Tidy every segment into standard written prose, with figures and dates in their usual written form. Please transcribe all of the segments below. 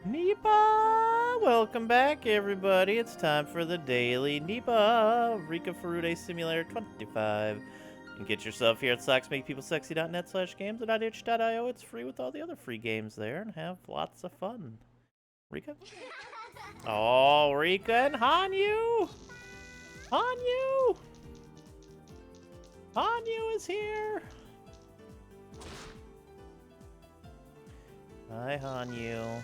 Nipah! Welcome back, everybody. It's time for the daily Nipah Rika Furude Simulator 25. You can get yourself here at socksmakepeoplesexy.net/games.itch.io. It's free with all the other free games there and have lots of fun. Rika? Oh, Rika and Hanyu! Hanyu! Hanyu is here! Hi, Hanyu.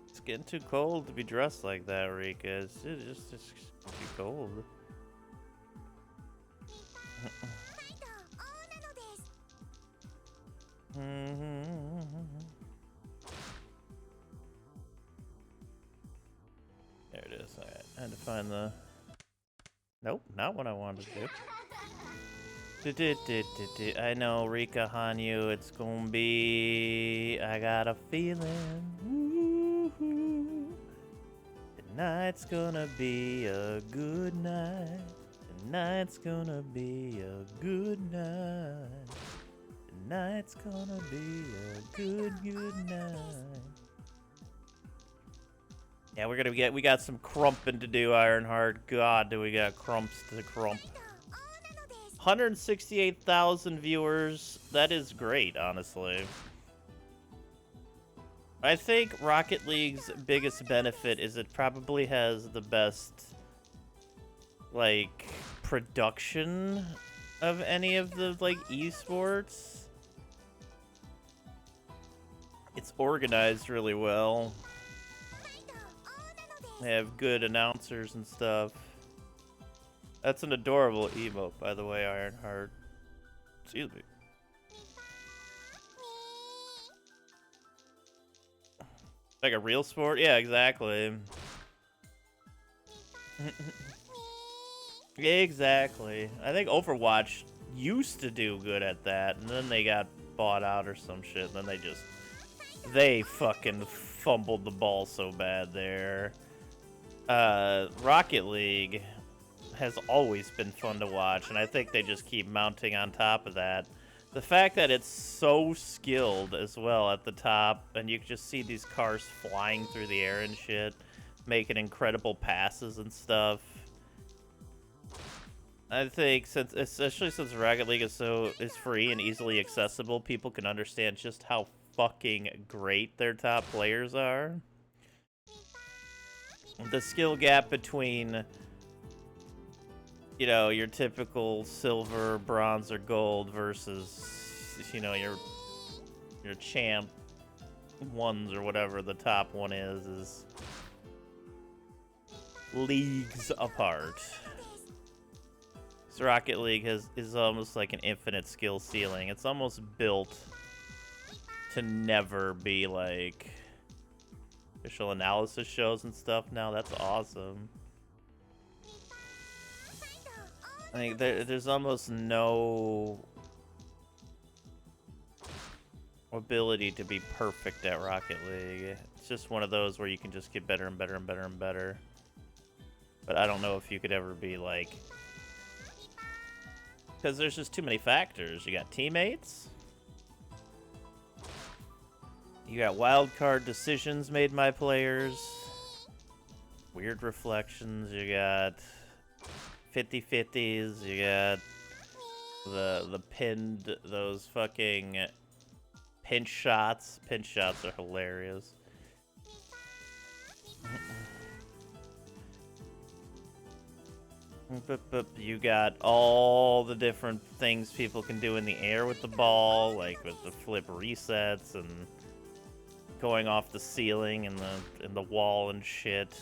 It's getting too cold to be dressed like that, Rika. It's just too cold. There it is. I had to find the... Nope, not what I wanted to do. I know, Rika, Hanyu, it's gonna be... I got a feeling. Tonight's gonna be a good night. Tonight's gonna be a good night. Tonight's gonna be a good night. Yeah, we got some crumping to do, Ironheart. God, do we got crumps to crump. 168,000 viewers. That is great, honestly. I think Rocket League's biggest benefit is it probably has the best, like, production of any of the, like, esports. It's organized really well. They have good announcers and stuff. That's an adorable emote, by the way, Ironheart. Excuse me. Like a real sport? Yeah, exactly. Exactly. I think Overwatch used to do good at that, and then they got bought out or some shit, and then they fucking fumbled the ball so bad there. Rocket League has always been fun to watch, and I think they just keep mounting on top of that. The fact that it's so skilled as well at the top, and you can just see these cars flying through the air and shit, making incredible passes and stuff. I think especially since Rocket League is free and easily accessible, people can understand just how fucking great their top players are. The skill gap between, you know, your typical silver, bronze, or gold versus, you know, your champ ones or whatever the top one is leagues apart. So Rocket League is almost like an infinite skill ceiling. It's almost built to never be like official analysis shows and stuff now. That's awesome. I think there's almost no ability to be perfect at Rocket League. It's just one of those where you can just get better and better and better and better. But I don't know if you could ever be like... Because there's just too many factors. You got teammates. You got wildcard decisions made by players. Weird reflections. You got 50-50s. You got the pinned, those fucking pinch shots. Pinch shots are hilarious. You got all the different things people can do in the air with the ball, like with the flip resets and going off the ceiling and the wall and shit.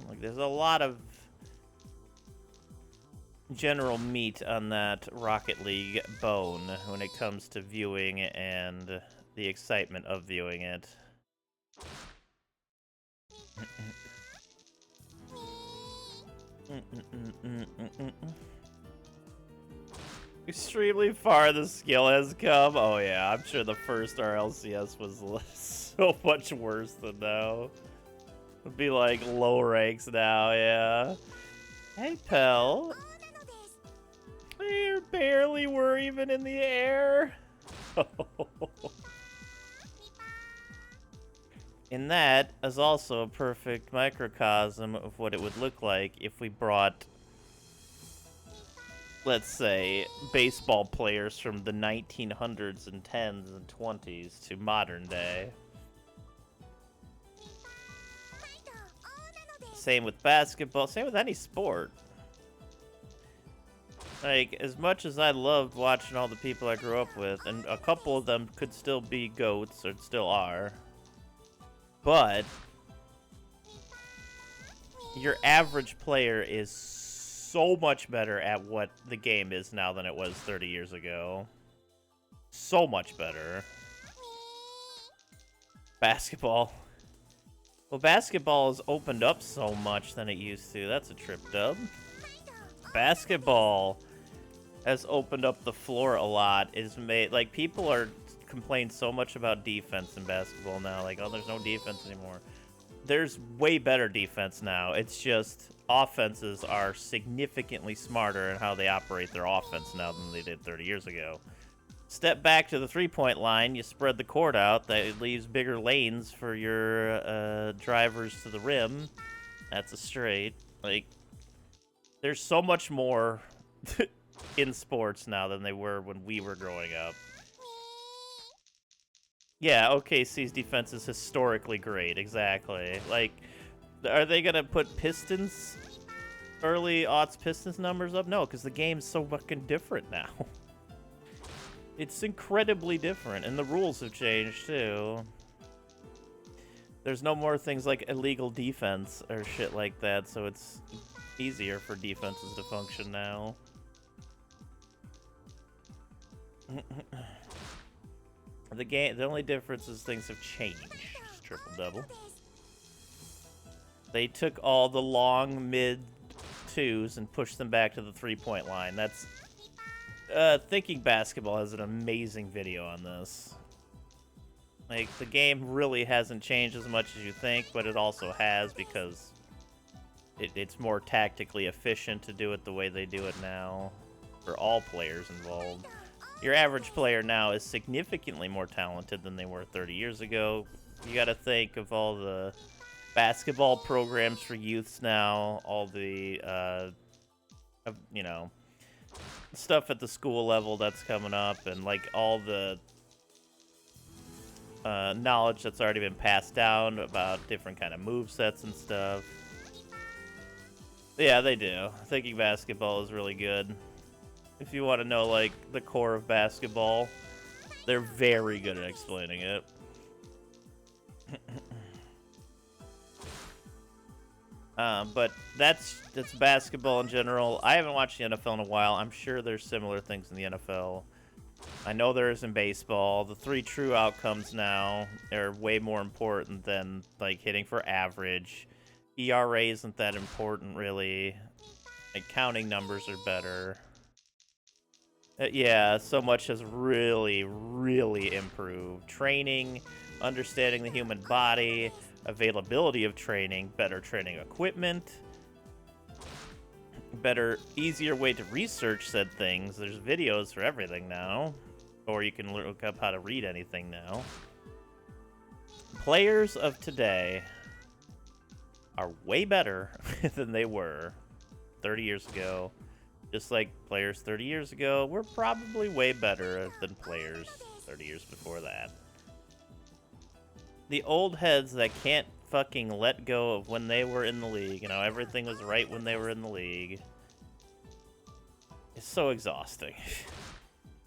Like, there's a lot of general meat on that Rocket League bone when it comes to viewing and the excitement of viewing it. Extremely far the skill has come. Oh yeah, I'm sure the first RLCS was so much worse than now. It'd be like low ranks now, yeah. Hey, Pell. We barely were even in the air. And that is also a perfect microcosm of what it would look like if we brought, let's say, baseball players from the 1900s and 10s and 20s to modern day. Same with basketball, same with any sport. Like, as much as I loved watching all the people I grew up with, and a couple of them could still be GOATs, or still are, but your average player is so much better at what the game is now than it was 30 years ago. So much better. Basketball. Well, basketball has opened up so much than it used to. That's a trip dub. Basketball has opened up the floor a lot. Is made like people are complain so much about defense in basketball now. Like, oh, there's no defense anymore. There's way better defense now. It's just offenses are significantly smarter in how they operate their offense now than they did 30 years ago. Step back to the three-point line, you spread the court out. That leaves bigger lanes for your drivers to the rim. That's a straight. Like, there's so much more in sports now than they were when we were growing up. Yeah, OKC's defense is historically great, exactly. Like, are they gonna put Pistons, early aughts Pistons numbers up? No, because the game's so fucking different now. It's incredibly different, and the rules have changed, too. There's no more things like illegal defense or shit like that, so it's easier for defenses to function now. The only difference is things have changed. It's triple-double. They took all the long mid-twos and pushed them back to the three-point line. That's... Thinking Basketball has an amazing video on this. Like, the game really hasn't changed as much as you think, but it also has because it's more tactically efficient to do it the way they do it now for all players involved. Your average player now is significantly more talented than they were 30 years ago. You gotta think of all the basketball programs for youths now, all the, you know, stuff at the school level that's coming up, and like all the knowledge that's already been passed down about different kind of movesets and stuff. Yeah, they do. Thinking Basketball is really good. If you want to know like the core of basketball, they're very good at explaining it. But that's basketball in general. I haven't watched the NFL in a while. I'm sure there's similar things in the NFL. I know there is in baseball. The 3 true outcomes now are way more important than like hitting for average. ERA isn't that important really. Like counting numbers are better. Yeah, so much has really, really improved. Training, understanding the human body, availability of training, better training equipment, better, easier way to research said things. There's videos for everything now, or you can look up how to read anything now. Players of today are way better than they were 30 years ago. Just like players 30 years ago were probably way better than players 30 years before that. The old heads that can't fucking let go of when they were in the league, you know, everything was right when they were in the league. It's so exhausting.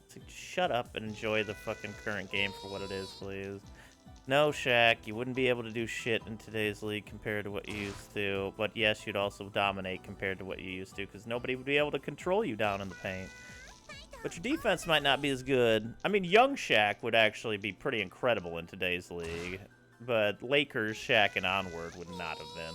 So shut up and enjoy the fucking current game for what it is, please. No, Shaq, you wouldn't be able to do shit in today's league compared to what you used to. But yes, you'd also dominate compared to what you used to, because nobody would be able to control you down in the paint. But your defense might not be as good. I mean, young Shaq would actually be pretty incredible in today's league. But Lakers, Shaq, and onward would not have been.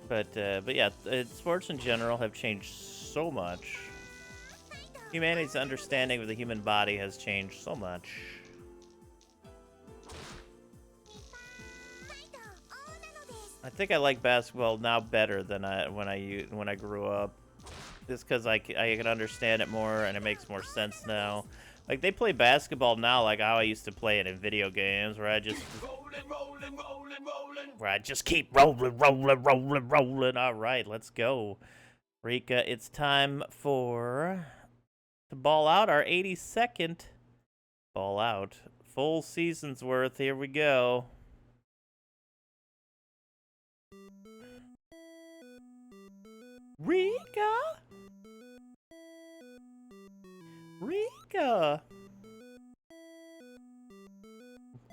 But yeah, sports in general have changed so much. Humanity's understanding of the human body has changed so much. I think I like basketball now better than when I grew up. Just because I can understand it more and it makes more sense now. Like, they play basketball now like how I used to play it in video games, where I just keep rolling. All right, let's go. Rika, it's time to ball out our 82nd ball out. Full season's worth. Here we go. Rika! Rika!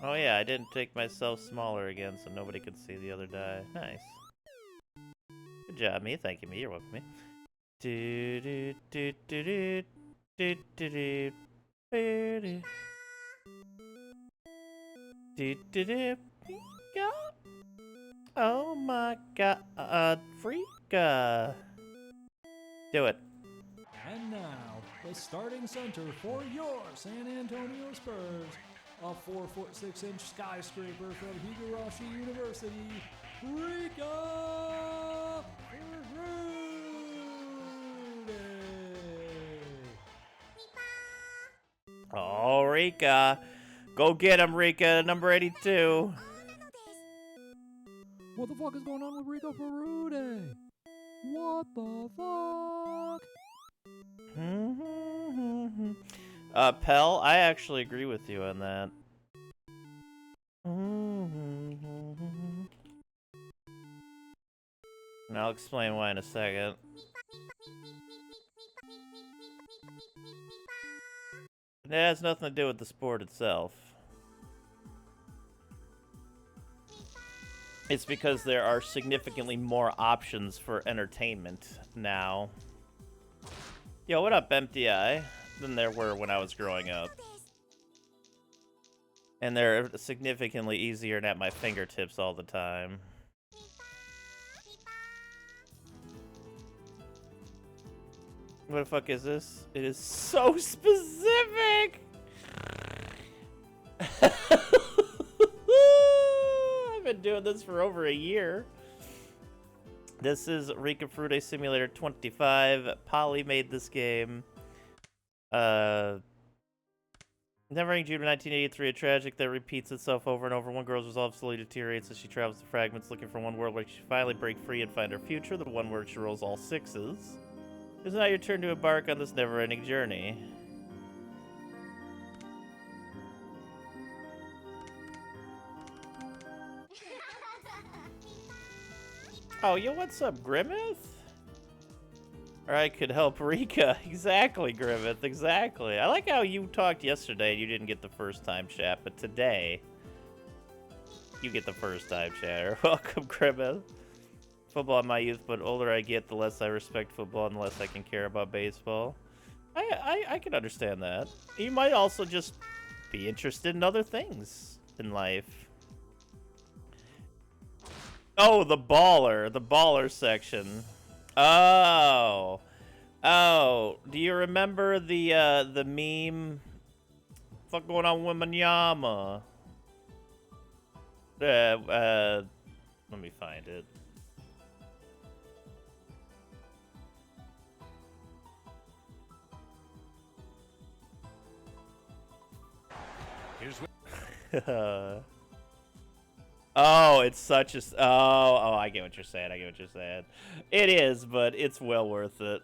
Oh yeah, I didn't take myself smaller again so nobody could see the other die. Nice. Good job, me. Thank you, me. You're welcome, me. Do do do do do do do do do do do do. Oh my god, Freaka. Do it. And now, the starting center for your San Antonio Spurs, a 4'6" skyscraper from Higurashi University, Rika Rude. Oh, Rika. Go get him, Rika, number 82. What the fuck is going on with Rika Perude? What the fuck? Pell, I actually agree with you on that. And I'll explain why in a second. It has nothing to do with the sport itself. It's because there are significantly more options for entertainment now. Yo, what up, MTI? Than there were when I was growing up. And they're significantly easier and at my fingertips all the time. What the fuck is this? It is so specific! I've been doing this for over a year. This is Rika Frude Simulator 25. Polly made this game. Never-ending June of 1983, a tragic that repeats itself over and over. One girl's resolve slowly deteriorates as she travels to fragments looking for one world where she finally break free and find her future, the one where she rolls all sixes. It's now your turn to embark on this never-ending journey. Oh, yo, what's up, Grimmeth? Or I could help Rika. Exactly, Grimmeth, exactly. I like how you talked yesterday and you didn't get the first time chat, but today, you get the first time chatter. Welcome, Grimmeth. Football in my youth, but older I get, the less I respect football and the less I can care about baseball. I can understand that. You might also just be interested in other things in life. Oh, the baller section. Oh. Oh, do you remember the meme? Fuck going on with Manyama? Let me find it. Oh, it's such a... Oh, I get what you're saying. I get what you're saying. It is, but it's well worth it.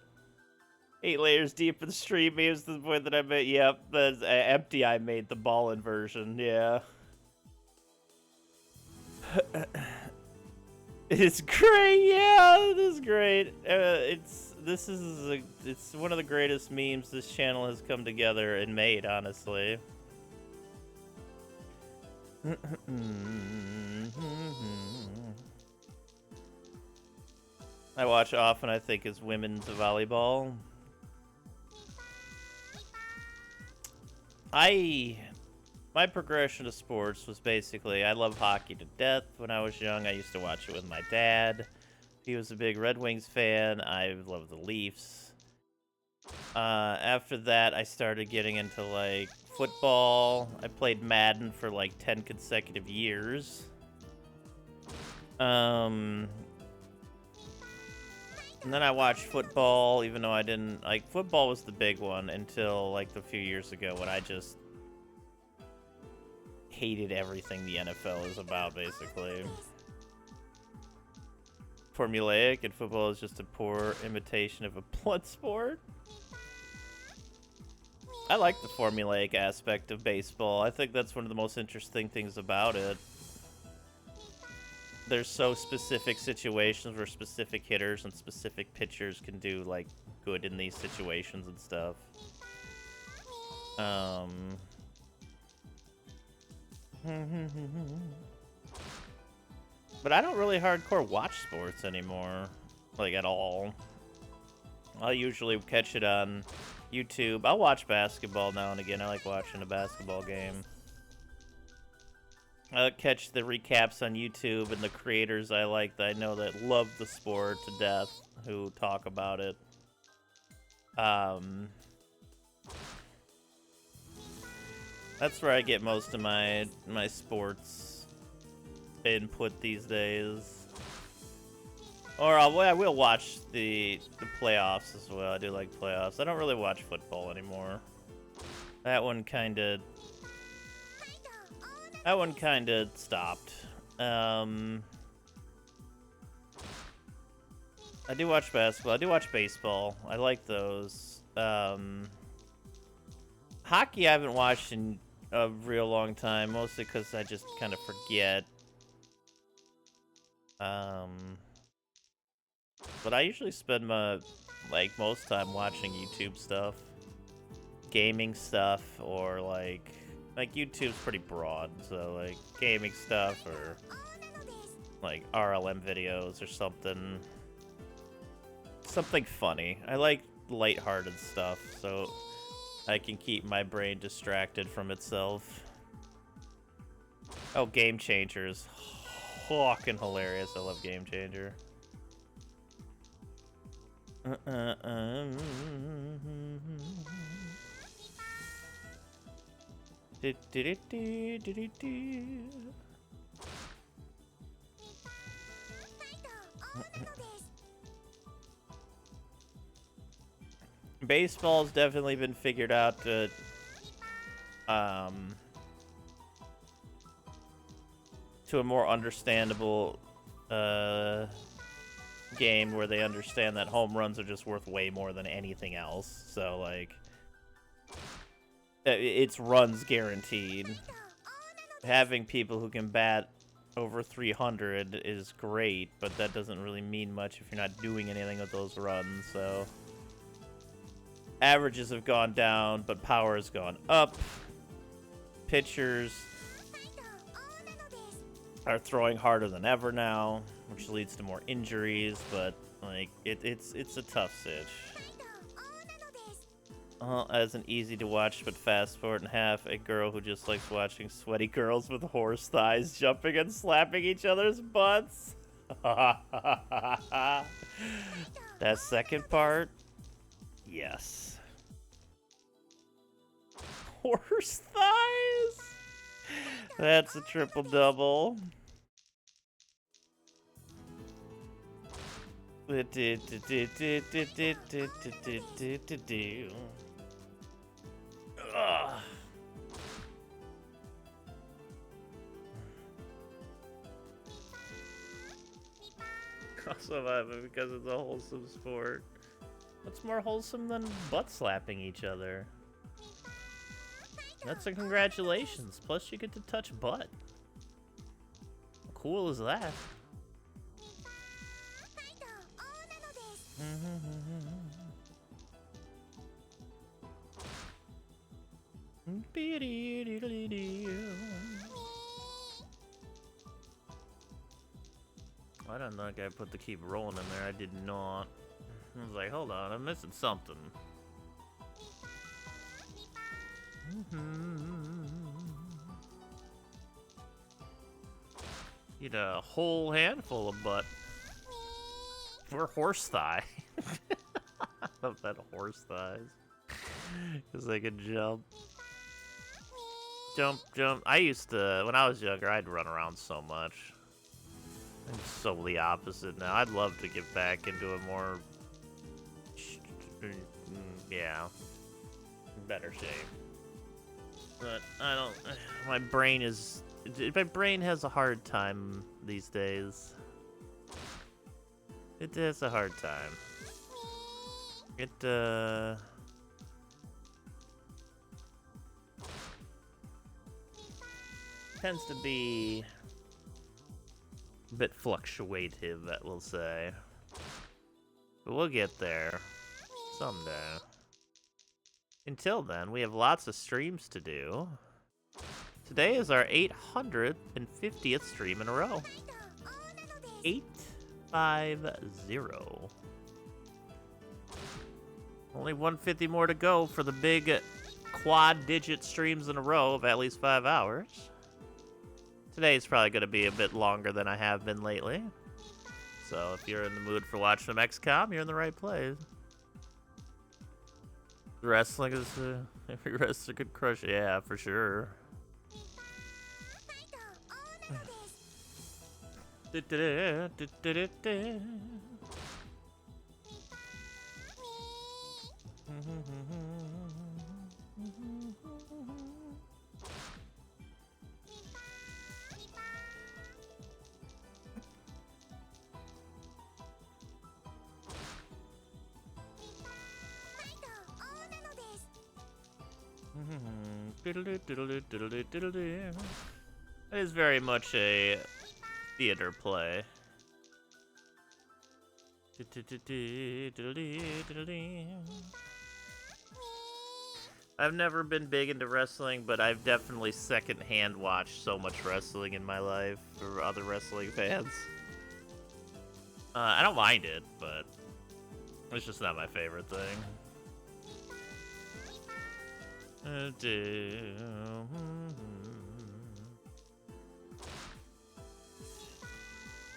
8 layers deep in the stream memes to the point that I made... Yep, the empty I made the ballin' version. Yeah. It's great. Yeah, it is great. It's one of the greatest memes this channel has come together and made, honestly. I watch often, I think, is women's volleyball. My progression to sports was basically, I love hockey to death. When I was young, I used to watch it with my dad. He was a big Red Wings fan. I love the Leafs. After that, I started getting into like football. I played Madden for like 10 consecutive years. And then I watched football, even though I didn't like football was the big one until like a few years ago when I just hated everything the NFL is about, basically. Formulaic, and football is just a poor imitation of a blood sport. I like the formulaic aspect of baseball. I think that's one of the most interesting things about it. There's so specific situations where specific hitters and specific pitchers can do like good in these situations and stuff. But I don't really hardcore watch sports anymore, like at all. I'll usually catch it on YouTube. I'll watch basketball now and again. I like watching a basketball game. I'll catch the recaps on YouTube and the creators I like that I know that love the sport to death who talk about it. That's where I get most of my sports input these days. Or I will watch the playoffs as well. I do like playoffs. I don't really watch football anymore. That one kind of stopped. I do watch basketball. I do watch baseball. I like those. Hockey I haven't watched in a real long time, mostly because I just kind of forget. But I usually spend most time watching YouTube stuff, gaming stuff, or like YouTube's pretty broad, so like gaming stuff or like RLM videos or something funny. I like lighthearted stuff, so I can keep my brain distracted from itself. Oh, Game Changer is fucking hilarious. I love Game Changer. Baseball's definitely been figured out to a more understandable game where they understand that home runs are just worth way more than anything else. So like it's runs guaranteed. Having people who can bat over 300 is great, but that doesn't really mean much if you're not doing anything with those runs. So averages have gone down, but power has gone up. Pitchers are throwing harder than ever now, which leads to more injuries, but like it's a tough sitch. As an easy to watch but fast forward in half, a girl who just likes watching sweaty girls with horse thighs jumping and slapping each other's butts. That second part, yes. Horse thighs? That's a triple double. Ugh. Also love it because it's a wholesome sport. What's more wholesome than butt slapping each other? That's a congratulations. Plus you get to touch butt. How cool is that? I don't think I put the keep rolling in there. I did not. I was like, hold on, I'm missing something. Eat a whole handful of butt. For horse thigh. I love that horse thighs. Because I could jump. Jump, jump. I used to, when I was younger, I'd run around so much. I'm so the opposite now. I'd love to get back into a more, yeah, better shape. But I don't, my brain has a hard time these days. It has a hard time. It, tends to be a bit fluctuative, that we'll say. But we'll get there someday. Until then, we have lots of streams to do. Today is our 850th stream in a row. 850. Only 150 more to go for the big quad-digit streams in a row of at least 5 hours. Today's probably going to be a bit longer than I have been lately. So if you're in the mood for watching some XCOM, you're in the right place. Wrestling is every wrestler could crush. Yeah, for sure. It is very much a theater play. I've never been big into wrestling, but I've definitely secondhand watched so much wrestling in my life for other wrestling fans. I don't mind it, but it's just not my favorite thing.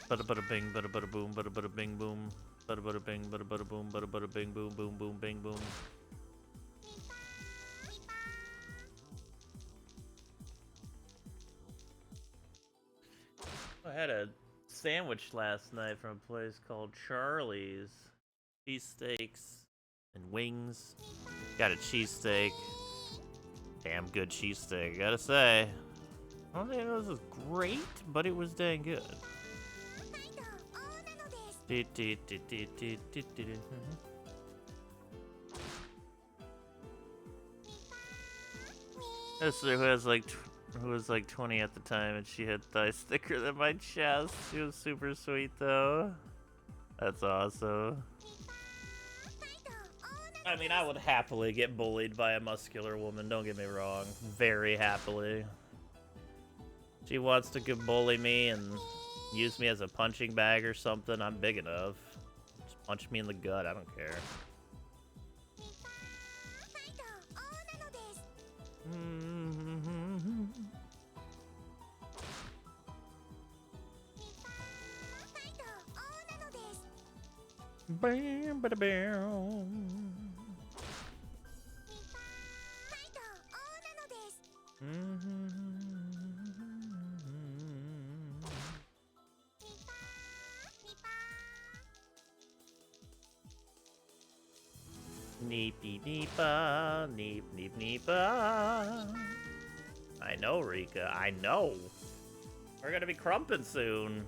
Bada bada bing, bada bada boom, bada bada bing boom, bada bada bing, bada bada boom, bada bada bing boom, boom boom bing boom. I had a sandwich last night from a place called Charlie's. Cheesesteaks and wings. Got a cheesesteak. Damn good cheesesteak, I gotta say. I don't think it was great, but it was dang good. Esther, who was like 20 at the time, and she had thighs thicker than my chest. She was super sweet though. That's awesome. I mean, I would happily get bullied by a muscular woman, don't get me wrong. Very happily. She wants to bully me and use me as a punching bag or something, I'm big enough. Just punch me in the gut, I don't care. Bam, bada bam. Neepy Nipah, neep neep Nipah. I know, Rika, I know. We're gonna be crumping soon.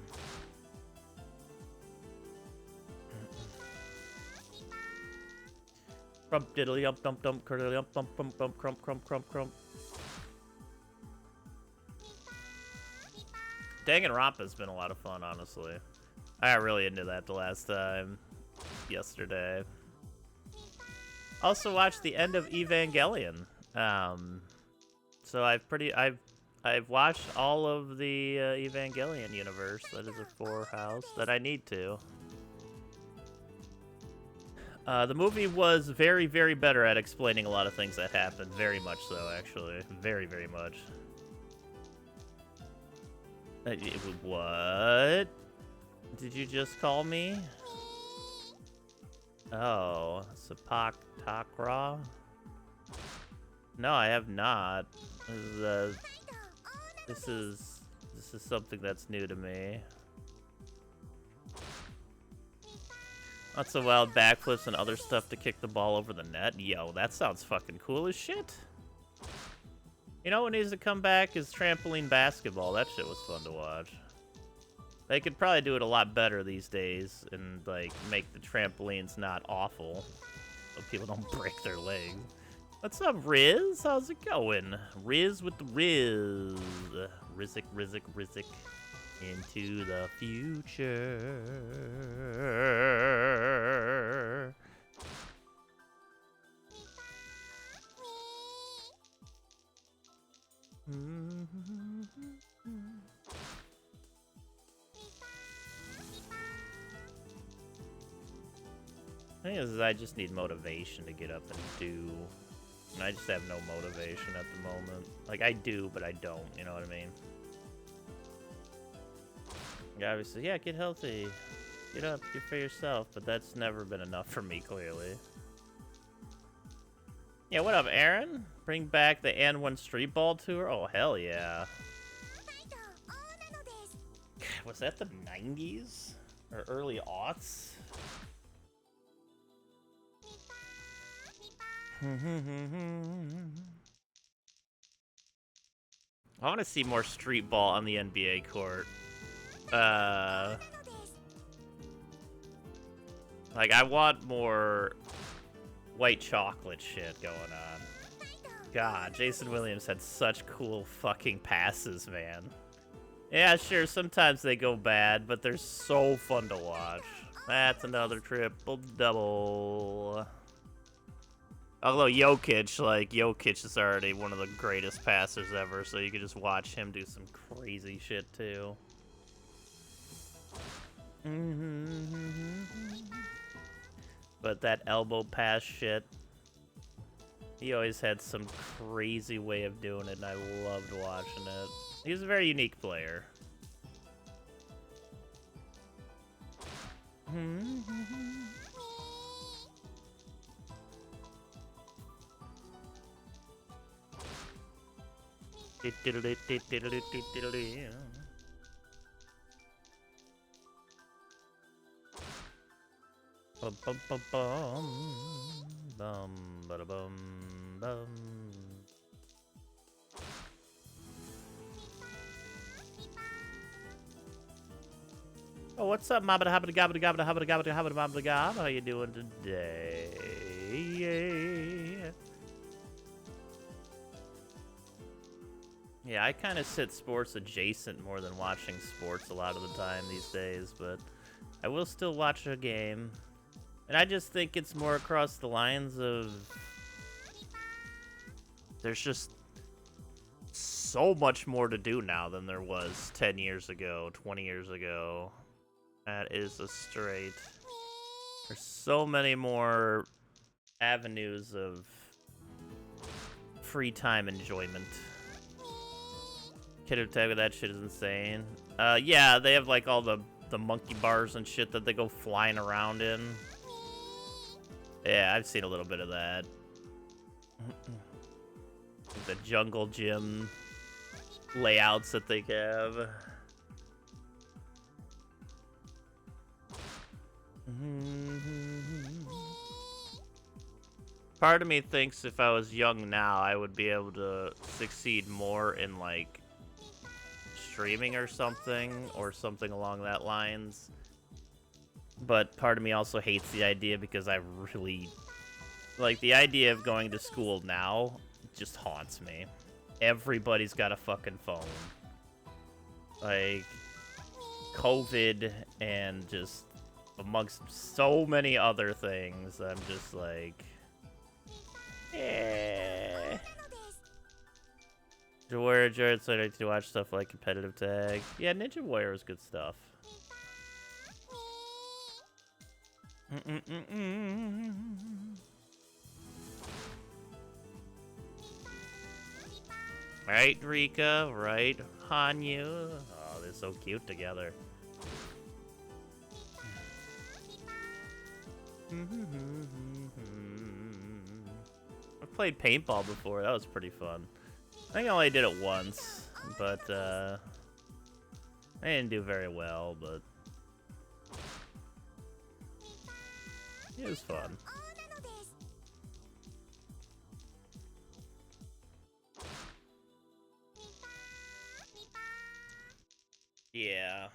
Crump diddly ump dump dump curdly ump bump bump bump crump crump crump crump. Danganronpa's been a lot of fun, honestly. I got really into that the last time. Yesterday. Also watched the end of Evangelion. So I've watched all of the Evangelion universe. That is a 4 house that I need to. The movie was very, very better at explaining a lot of things that happened. Very much so, actually. Very, very much. What? Did you just call me? Oh, Sapak Takra? No, I have not. This is something that's new to me. Lots of wild backflips and other stuff to kick the ball over the net. Yo, that sounds fucking cool as shit. You know what needs to come back is trampoline basketball. That shit was fun to watch. They could probably do it a lot better these days and, like, make the trampolines not awful so people don't break their legs. What's up, Riz? How's it going? Riz with the Riz. Rizzic, Rizzic, Rizzic. Into the future. The thing is, I just need motivation to get up and do. And I just have no motivation at the moment. Like, I do, but I don't, you know what I mean? Yeah, obviously, yeah, get healthy. Get up, get for yourself, but that's never been enough for me, clearly. Yeah, what up, Aaron? Bring back the N1 Street Ball Tour? Oh, hell yeah. Was that the 90s? Or early aughts? I want to see more street ball on the NBA court. Like, I want more white chocolate shit going on. God, Jason Williams had such cool fucking passes, man. Yeah, sure, sometimes they go bad, but they're so fun to watch. That's another triple-double. Although Jokic is already one of the greatest passers ever, so you can just watch him do some crazy shit, too. But that elbow pass shit, he always had some crazy way of doing it, and I loved watching it. He was a very unique player. Bum bum bum bum bum bada bum bum. Oh, what's up, Mabada Habada Gabada Gabada Habada Gabada Habada Mabada Gab? How you doing today? Yeah, I kind of sit sports adjacent more than watching sports a lot of the time these days, but I will still watch a game. And I just think it's more across the lines of there's just so much more to do now than there was 10 years ago, 20 years ago. That is a straight. There's so many more avenues of free time enjoyment. Kid Tag with that shit is insane. Yeah, they have like all the monkey bars and shit that they go flying around in. Yeah, I've seen a little bit of that. The jungle gym layouts that they have. Part of me thinks if I was young now, I would be able to succeed more in, like, streaming or something along that lines. But part of me also hates the idea because I really... Like, the idea of going to school now just haunts me. Everybody's got a fucking phone. Like, COVID and just amongst so many other things, I'm just like... Yeah. Ninja Warrior Jared, so I like to watch stuff like competitive tag. Yeah, Ninja Warrior is good stuff. Right, Rika? Right, Hanyu? Oh, they're so cute together. played paintball before. That was pretty fun. I think I only did it once, but I didn't do very well, but it was fun. Yeah.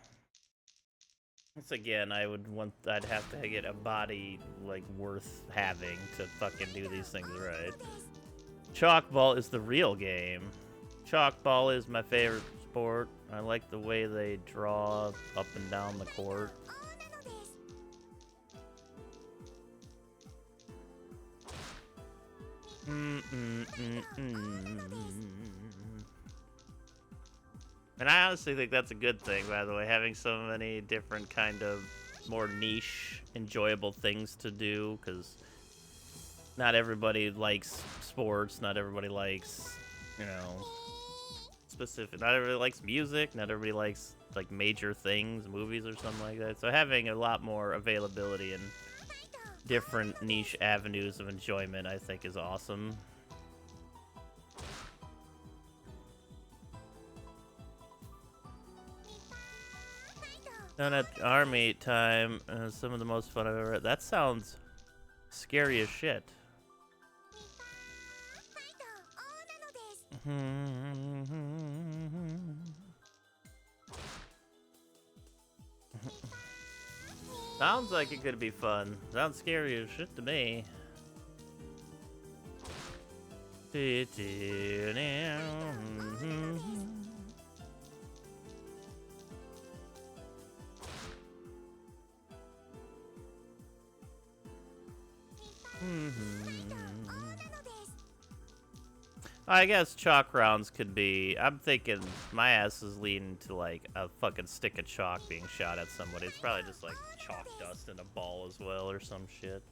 Once again, I'd have to get a body, like, worth having to fucking do these things right. Chalkball is the real game. Chalkball is my favorite sport. I like the way they draw up and down the court. And I honestly think that's a good thing, by the way, having so many different kind of more niche, enjoyable things to do, because not everybody likes sports, not everybody likes, you know, specific, not everybody likes music, not everybody likes, like, major things, movies or something like that. So having a lot more availability and different niche avenues of enjoyment, I think, is awesome. Done at army time, some of the most fun I've ever had. That sounds scary as shit. Sounds like it could be fun. Sounds scary as shit to me. I guess chalk rounds could be. I'm thinking my ass is leaning to like a fucking stick of chalk being shot at somebody. It's probably just like chalk dust in a ball as well or some shit.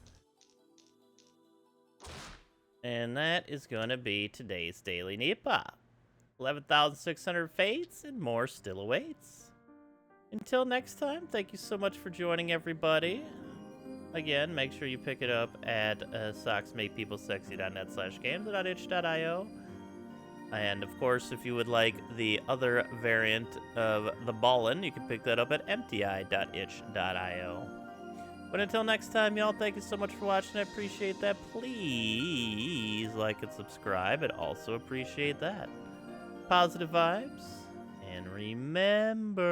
And that is gonna be today's Daily Nipah. 11,600 fates and more still awaits. Until next time, thank you so much for joining, everybody. Again, make sure you pick it up at socksmakepeoplesexy.net/games.itch.io. And of course, if you would like the other variant of the ballin', you can pick that up at mti.itch.io. But until next time, y'all, thank you so much for watching. I appreciate that. Please like and subscribe. I'd also appreciate that. Positive vibes. And remember...